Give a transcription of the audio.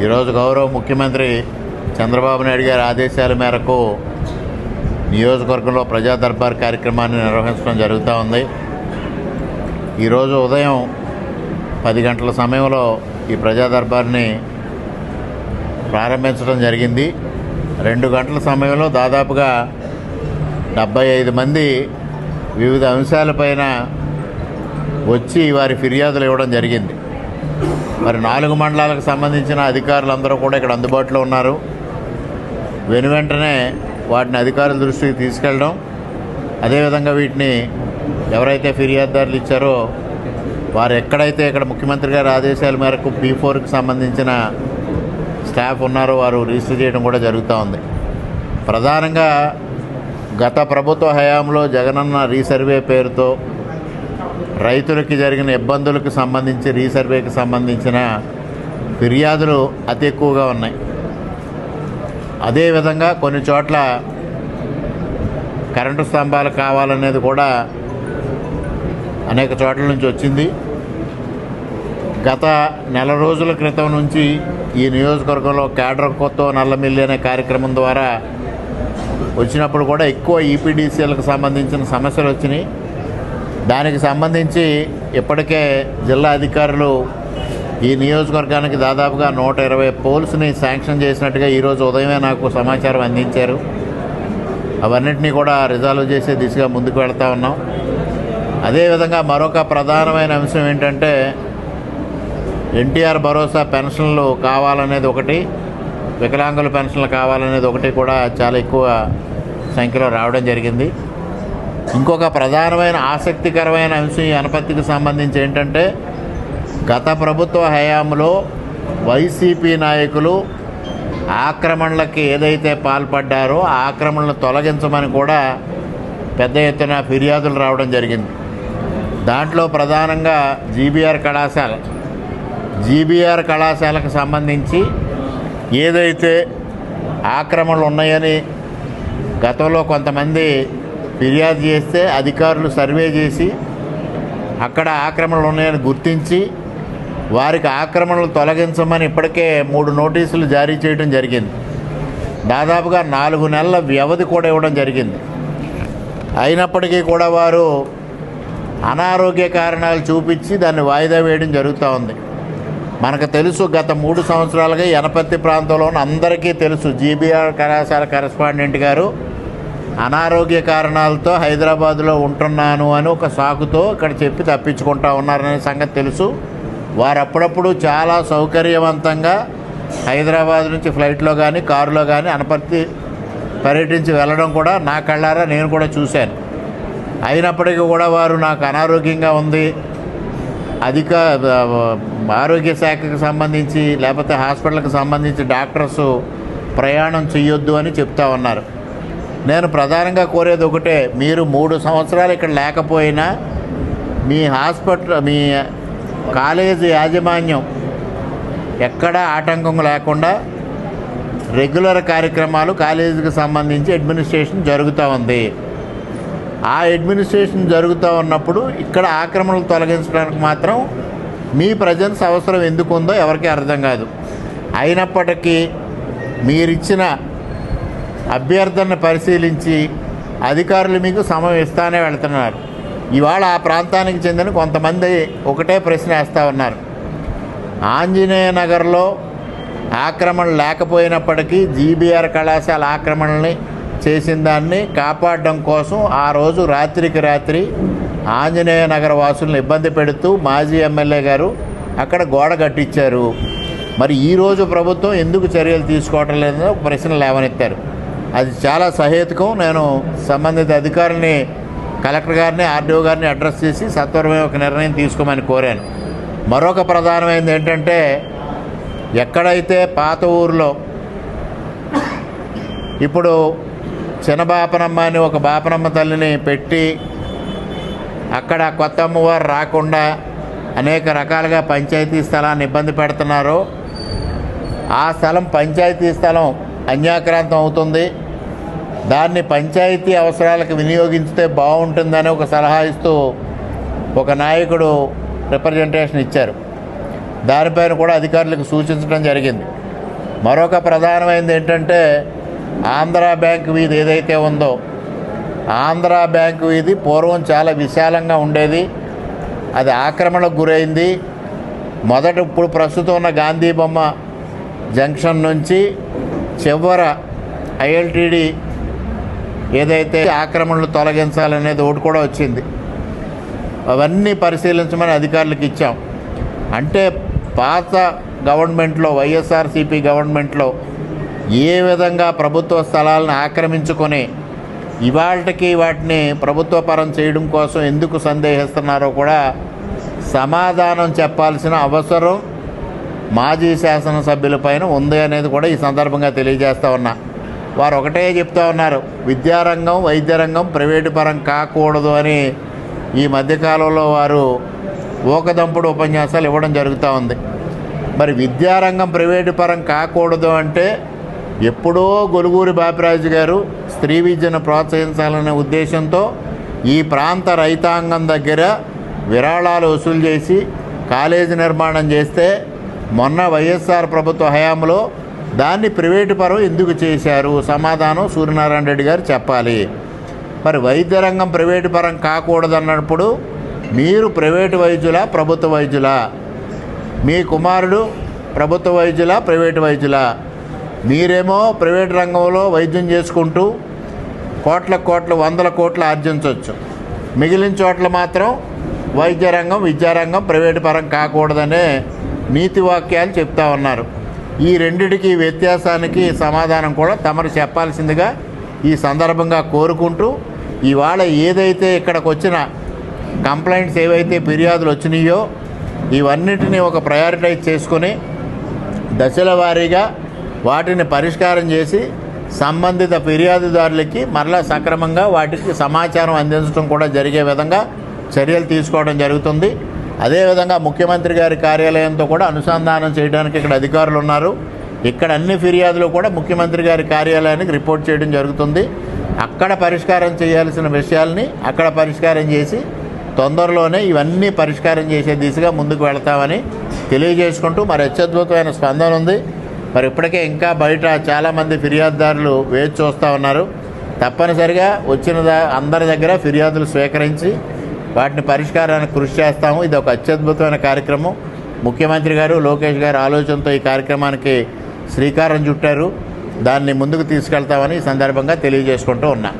ఈరోజు గౌరవ ముఖ్యమంత్రి చంద్రబాబు నాయుడు గారి ఆదేశాల మేరకు నియోజకవర్గంలో ప్రజా దర్బార్ కార్యక్రమాన్ని నిర్వహించడం జరుగుతూ ఉంది. ఈరోజు ఉదయం 10 గంటల సమయంలో ఈ ప్రజా దర్బార్ని ప్రారంభించడం జరిగింది. 2 గంటల సమయంలో దాదాపుగా 75 మంది వివిధ అంశాలపైన వచ్చి వారి ఫిర్యాదులు ఇవ్వడం జరిగింది. మరి 4 మండలాలకు సంబంధించిన అధికారులందరూ కూడా ఇక్కడ అందుబాటులో ఉన్నారు. వెనువెంటనే వాటిని అధికారుల దృష్టికి తీసుకెళ్ళడం, అదేవిధంగా వీటిని ఎవరైతే ఫిర్యాదుదారులు ఇచ్చారో వారు ఎక్కడైతే ఇక్కడ ముఖ్యమంత్రి గారి ఆదేశాల మేరకు P4కి సంబంధించిన స్టాఫ్ ఉన్నారో వారు రిజిస్టర్ చేయడం కూడా జరుగుతూ ఉంది. ప్రధానంగా గత ప్రభుత్వ హయాంలో జగనన్న రీసర్వే పేరుతో రైతులకి జరిగిన ఇబ్బందులకు సంబంధించి రీసర్వేకి సంబంధించిన ఫిర్యాదులు అతి ఎక్కువగా ఉన్నాయి. అదేవిధంగా కొన్ని చోట్ల కరెంటు స్తంభాలు కావాలనేది కూడా అనేక చోట్ల నుంచి వచ్చింది. గత నెల రోజుల క్రితం నుంచి ఈ నియోజకవర్గంలో క్యాడర్కోతో నల్లమిల్లి అనే కార్యక్రమం ద్వారా వచ్చినప్పుడు కూడా ఎక్కువ ఈపీడీసీలకు సంబంధించిన సమస్యలు వచ్చినాయి. దానికి సంబంధించి ఇప్పటికే జిల్లా అధికారులు ఈ నియోజకవర్గానికి దాదాపుగా 120 పోల్స్ని శాంక్షన్ చేసినట్టుగా ఈరోజు ఉదయమే నాకు సమాచారం అందించారు. అవన్నింటినీ కూడా రిజాల్వ్ చేసే దిశగా ముందుకు వెళ్తూ ఉన్నాం. అదేవిధంగా మరొక ప్రధానమైన అంశం ఏంటంటే ఎన్టీఆర్ భరోసా పెన్షన్లు కావాలనేది ఒకటి, వికలాంగుల పెన్షన్లు కావాలనేది ఒకటి కూడా చాలా ఎక్కువ సంఖ్యలో రావడం జరిగింది. ఇంకొక ప్రధానమైన ఆసక్తికరమైన అంశం ఈ అనపత్తికి సంబంధించి ఏంటంటే గత ప్రభుత్వ హయాంలో వైసీపీ నాయకులు ఆక్రమణలకి ఏదైతే పాల్పడ్డారో ఆ ఆక్రమణలను తొలగించమని కూడా పెద్ద ఎత్తున ఫిర్యాదులు రావడం జరిగింది. దాంట్లో ప్రధానంగా జీబీఆర్ కళాశాలకు సంబంధించి ఏదైతే ఆక్రమణలు ఉన్నాయని గతంలో కొంతమంది ఫిర్యాదు చేస్తే అధికారులు సర్వే చేసి అక్కడ ఆక్రమణలు ఉన్నాయని గుర్తించి వారికి ఆక్రమణలు తొలగించమని ఇప్పటికే 3 నోటీసులు జారీ చేయడం జరిగింది. దాదాపుగా 4 నెలల వ్యవధి కూడా ఇవ్వడం జరిగింది. అయినప్పటికీ కూడా వారు అనారోగ్య కారణాలు చూపించి దాన్ని వాయిదా వేయడం జరుగుతూ ఉంది. మనకు తెలుసు, గత 3 సంవత్సరాలుగా యనపత్తి ప్రాంతంలో అందరికీ తెలుసు, జీబీఆర్ కళాశాల కరెస్పాండెంట్ గారు అనారోగ్య కారణాలతో హైదరాబాదులో ఉంటున్నాను అని ఒక సాకుతో ఇక్కడ చెప్పి తప్పించుకుంటా ఉన్నారనే సంగతి తెలుసు. వారు అప్పుడప్పుడు చాలా సౌకర్యవంతంగా హైదరాబాద్ నుంచి ఫ్లైట్లో కానీ కారులో కానీ అనపర్తి పర్యటించి వెళ్ళడం కూడా నా కళ్ళారా నేను కూడా చూశాను. అయినప్పటికీ కూడా వారు నాకు అనారోగ్యంగా ఉంది, ఆరోగ్య శాఖకు సంబంధించి లేకపోతే హాస్పిటల్కి సంబంధించి డాక్టర్స్ ప్రయాణం చేయొద్దు అని చెప్తా ఉన్నారు. నేను ప్రధానంగా కోరేది ఒకటే, మీరు 3 సంవత్సరాలు ఇక్కడ లేకపోయినా మీ మీ కాలేజీ యాజమాన్యం ఎక్కడా ఆటంకం లేకుండా రెగ్యులర్ కార్యక్రమాలు కాలేజీకి సంబంధించి అడ్మినిస్ట్రేషన్ జరుగుతూ ఉంది. ఆ అడ్మినిస్ట్రేషన్ జరుగుతూ ఉన్నప్పుడు ఇక్కడ ఆక్రమణలు తొలగించడానికి మాత్రం మీ ప్రజెన్స్ అవసరం ఎందుకు ఉందో ఎవరికీ అర్థం కాదు. అయినప్పటికీ మీరిచ్చిన అభ్యర్థనను పరిశీలించి అధికారులు మీకు సమయం ఇస్తానే వెళ్తున్నారు. ఇవాళ ఆ ప్రాంతానికి చెందిన కొంతమంది ఒకటే ప్రశ్న వేస్తూ ఉన్నారు. ఆంజనేయ నగర్లో ఆక్రమణ లేకపోయినప్పటికీ జీబీఆర్ కళాశాల ఆక్రమణల్ని చేసిన దాన్ని కాపాడడం కోసం ఆ రోజు రాత్రికి రాత్రి ఆంజనేయ నగర వాసులను ఇబ్బంది పెడుతూ మాజీ ఎమ్మెల్యే గారు అక్కడ గోడ కట్టించారు. మరి ఈరోజు ప్రభుత్వం ఎందుకు చర్యలు తీసుకోవటం లేదో ఒక ప్రశ్న లేవనెత్తారు. అది చాలా సహేతుకం. నేను సంబంధిత అధికారుల్ని, కలెక్టర్ గారిని, ఆర్డీఓ గారిని అడ్రస్ చేసి సత్వరమే ఒక నిర్ణయం తీసుకోమని కోరాను. మరొక ప్రధానమైనది ఏంటంటే ఎక్కడైతే పాత ఊరిలో ఇప్పుడు చిన్న బాపనమ్మ అని ఒక బాపనమ్మ తల్లిని పెట్టి అక్కడ కొత్త అమ్మవారు రాకుండా అనేక రకాలుగా పంచాయతీ స్థలాన్ని ఇబ్బంది పెడుతున్నారో ఆ స్థలం పంచాయతీ స్థలం అన్యాక్రాంతం అవుతుంది, దాన్ని పంచాయతీ అవసరాలకు వినియోగించితే బాగుంటుందని ఒక సలహా ఇస్తూ ఒక నాయకుడు రిప్రజెంటేషన్ ఇచ్చారు. దానిపైన కూడా అధికారులకు సూచించడం జరిగింది. మరొక ప్రధానమైనది ఏంటంటే ఆంధ్రా బ్యాంక్ వీధి ఏదైతే ఉందో, ఆంధ్రా బ్యాంక్ వీధి పూర్వం చాలా విశాలంగా ఉండేది, అది ఆక్రమణకు గురైంది. ఇప్పుడు ప్రస్తుతం ఉన్న గాంధీ బొమ్మ జంక్షన్ నుంచి చివర ఐఎల్టీడీ ఏదైతే ఆక్రమణలు తొలగించాలనేది ఒకటి కూడా వచ్చింది. అవన్నీ పరిశీలించమని అధికారులకు ఇచ్చాం. అంటే పాత గవర్నమెంట్లో, వైఎస్ఆర్సీపీ గవర్నమెంట్లో ఏ విధంగా ప్రభుత్వ స్థలాలను ఆక్రమించుకొని ఇవాళకి వాటిని ప్రభుత్వ పరం చేయడం కోసం ఎందుకు సందేహిస్తున్నారో కూడా సమాధానం చెప్పాల్సిన అవసరం మాజీ శాసనసభ్యులపైన ఉంది అనేది కూడా ఈ సందర్భంగా తెలియజేస్తూ ఉన్నా. వారు ఒకటే చెప్తూ ఉన్నారు, విద్యారంగం, వైద్య రంగం ప్రైవేటు పరం కాకూడదు అని ఈ మధ్యకాలంలో వారు ఊకదంపుడు ఉపన్యాసాలు ఇవ్వడం జరుగుతూ ఉంది. మరి విద్యారంగం ప్రైవేటు పరం కాకూడదు అంటే ఎప్పుడో గొలుగూరి బాపిరాజు గారు స్త్రీ విద్యను ప్రోత్సహించాలనే ఉద్దేశంతో ఈ ప్రాంత రైతాంగం దగ్గర విరాళాలు వసూలు చేసి కాలేజీ నిర్మాణం చేస్తే మొన్న వైఎస్ఆర్ ప్రభుత్వ హయాంలో దాన్ని ప్రైవేటు పరం ఎందుకు చేశారు? సమాధానం సూర్యనారాయణ రెడ్డి గారు చెప్పాలి. మరి వైద్య రంగం ప్రైవేటు పరం కాకూడదన్నప్పుడు మీరు ప్రైవేటు వైద్యులా, ప్రభుత్వ వైద్యులా? మీ కుమారుడు ప్రభుత్వ వైద్యులా, ప్రైవేటు వైద్యులా? మీరేమో ప్రైవేటు రంగంలో వైద్యం చేసుకుంటూ కోట్ల వందల కోట్లు ఆర్జించవచ్చు, మిగిలిన చోట్ల మాత్రం వైద్య రంగం, విద్యారంగం ప్రైవేటు పరం కాకూడదనే నీతి వాక్యాలు చెప్తా ఉన్నారు. ఈ రెండిటికి వ్యత్యాసానికి సమాధానం కూడా తమరు చెప్పాల్సిందిగా ఈ సందర్భంగా కోరుకుంటూ, ఇవాళ ఏదైతే ఇక్కడికి వచ్చిన కంప్లైంట్స్ ఏవైతే ఫిర్యాదులు వచ్చినాయో ఇవన్నిటినీ ఒక ప్రయారిటైజ్ చేసుకొని దశల వారీగా వాటిని పరిష్కారం చేసి సంబంధిత ఫిర్యాదుదారులకి మరలా సక్రమంగా వాటికి సమాచారం అందించడం కూడా జరిగే విధంగా చర్యలు తీసుకోవడం జరుగుతుంది. అదేవిధంగా ముఖ్యమంత్రి గారి కార్యాలయంతో కూడా అనుసంధానం చేయడానికి ఇక్కడ అధికారులు ఉన్నారు. ఇక్కడ అన్ని ఫిర్యాదులు కూడా ముఖ్యమంత్రి గారి కార్యాలయానికి రిపోర్ట్ చేయడం జరుగుతుంది. అక్కడ పరిష్కారం చేయాల్సిన విషయాల్ని అక్కడ పరిష్కారం చేసి తొందరలోనే ఇవన్నీ పరిష్కారం చేసే దిశగా ముందుకు వెళతామని తెలియజేసుకుంటూ, మరి అత్యద్భుతమైన స్పందన ఉంది. మరి ఇప్పటికే ఇంకా బయట చాలామంది ఫిర్యాదుదారులు వేచి చూస్తూ ఉన్నారు. తప్పనిసరిగా వచ్చిన అందరి దగ్గర ఫిర్యాదులు స్వీకరించి వాటిని పరిష్కారానికి కృషి చేస్తాము. ఇది ఒక అత్యద్భుతమైన కార్యక్రమం. ముఖ్యమంత్రి గారు, లోకేష్ గారు ఆలోచనతో ఈ కార్యక్రమానికి శ్రీకారం చుట్టారు. దాన్ని ముందుకు తీసుకెళ్తామని ఈ సందర్భంగా తెలియజేసుకుంటూ ఉన్నా.